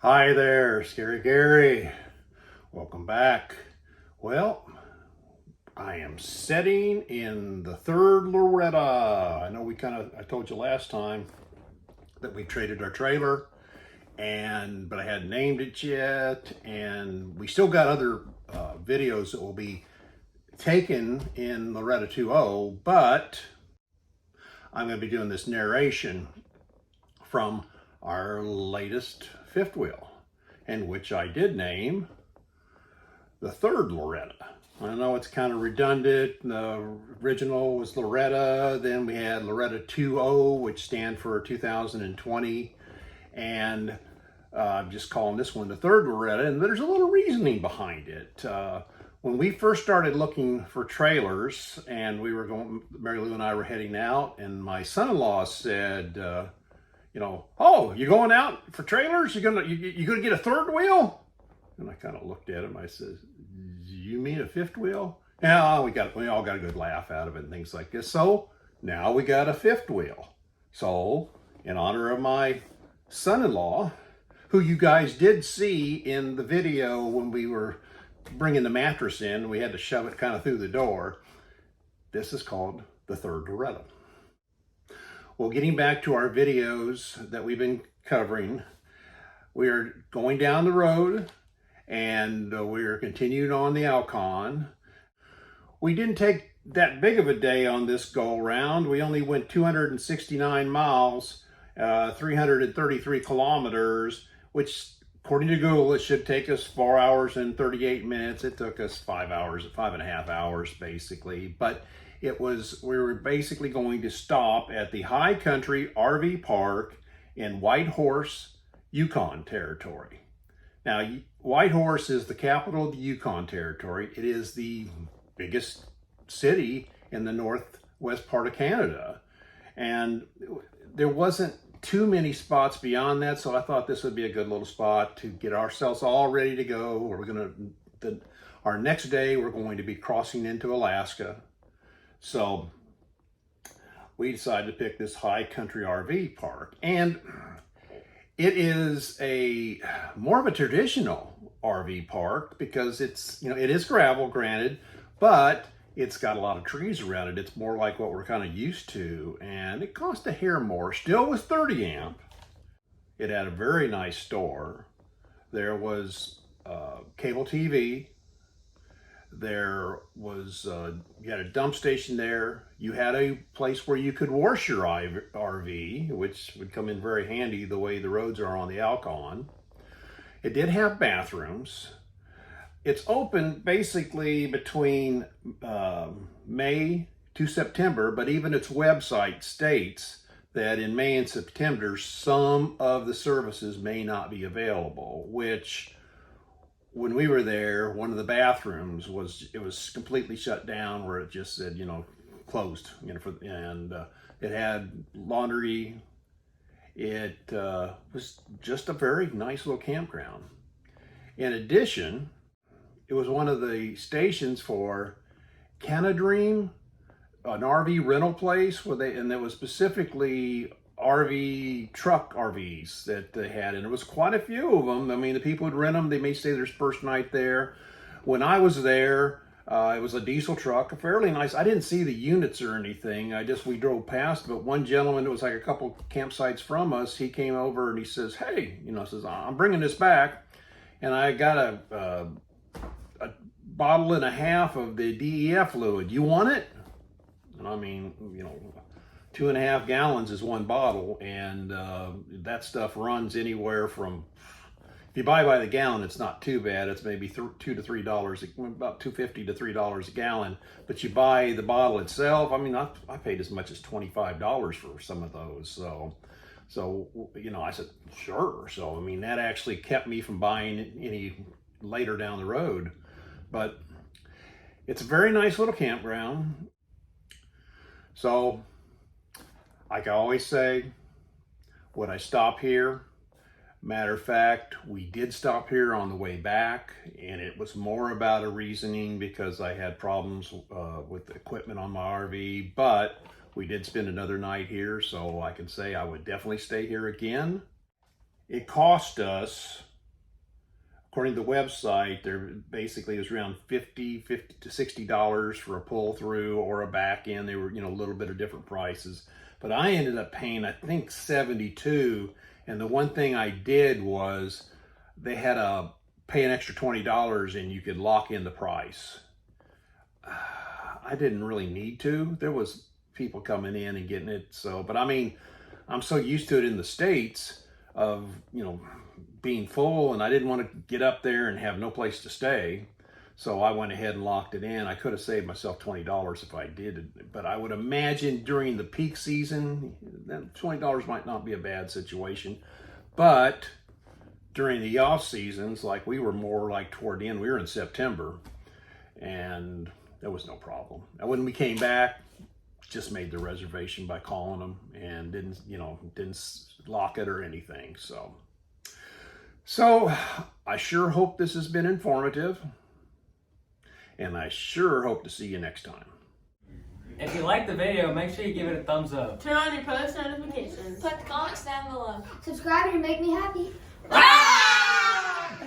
Hi there, Scary Gary. Welcome back. Well, I am setting in the third Loretta. I know I told you last time that we traded our trailer, but I hadn't named it yet. And we still got other videos that will be taken in Loretta 2.0, but I'm going to be doing this narration from our latest fifth wheel, in which I did name the third Loretta. I know it's kind of redundant. The original was Loretta, then we had Loretta 2.0, which stand for 2020, and I'm just calling this one the third Loretta, and there's a little reasoning behind it. When we first started looking for trailers, and Mary Lou and I were heading out, and my son-in-law said, oh, you going out for trailers? You gonna get a third wheel? And I kind of looked at him. I said, "You mean a fifth wheel?" Yeah, we all got a good laugh out of it and things like this. So now we got a fifth wheel. So in honor of my son-in-law, who you guys did see in the video when we were bringing the mattress in, we had to shove it kind of through the door. This is called the third Loretta. Well, getting back to our videos that we've been covering, we are going down the road and we are continuing on the Alcon. We didn't take that big of a day on this go round. We only went 269 miles, 333 kilometers, which according to Google, it should take us 4 hours and 38 minutes. It took us 5.5 hours basically, but we were basically going to stop at the High Country RV Park in Whitehorse, Yukon Territory. Now, Whitehorse is the capital of the Yukon Territory. It is the biggest city in the northwest part of Canada. And there wasn't too many spots beyond that, so I thought this would be a good little spot to get ourselves all ready to go. Our next day, we're going to be crossing into Alaska. So we decided to pick this High Country RV Park, and it is more of a traditional RV park because it is gravel, granted, but it's got a lot of trees around it. It's more like what we're kind of used to, and it cost a hair more. Still was 30 amp. It had a very nice store. There was cable TV. There was, you had a dump station there. You had a place where you could wash your RV, which would come in very handy the way the roads are on the Alcon. It did have bathrooms. It's open basically between May to September, but even its website states that in May and September, some of the services may not be available, which when we were there, one of the bathrooms was completely shut down, where it just said, closed, and it had laundry. It was just a very nice little campground. In addition, it was one of the stations for Canadream, an RV rental place and that was specifically truck RVs that they had, and there was quite a few of them. I mean, the people would rent them. They may stay their first night there. When I was there, it was a diesel truck, a fairly nice. I didn't see the units or anything. We drove past, but one gentleman that was like a couple campsites from us, he came over and he says, "Hey, says I'm bringing this back, and I got a bottle and a half of the DEF fluid. You want it?" And I mean, 2.5 gallons is one bottle, and that stuff runs anywhere from, if you buy by the gallon, it's not too bad. It's maybe $2 to $3, about $2.50 to $3 a gallon. But you buy the bottle itself. I mean, I paid as much as $25 for some of those. So I said sure. So I mean, that actually kept me from buying any later down the road. But it's a very nice little campground. So, like I always say, would I stop here? Matter of fact, we did stop here on the way back, and it was more about a reasoning because I had problems with the equipment on my RV, but we did spend another night here, so I can say I would definitely stay here again. It cost us according to the website, there basically was around $50 to $60 for a pull through or a back end. They were, a little bit of different prices. But I ended up paying, I think, $72. And the one thing I did was they had a pay an extra $20 and you could lock in the price. I didn't really need to. There was people coming in and getting it. So, but I mean, I'm so used to it in the States of, being full, and I didn't want to get up there and have no place to stay. So I went ahead and locked it in. I could have saved myself $20 if I did, but I would imagine during the peak season, that $20 might not be a bad situation. But during the off seasons, like we were more like toward the end, we were in September, and there was no problem. And when we came back, just made the reservation by calling them and didn't lock it or anything. So I sure hope this has been informative, and I sure hope to see you next time. If you like the video, make sure you give it a thumbs up. Turn on your post notifications. Put the comments down below. Subscribe and make me happy. Ah!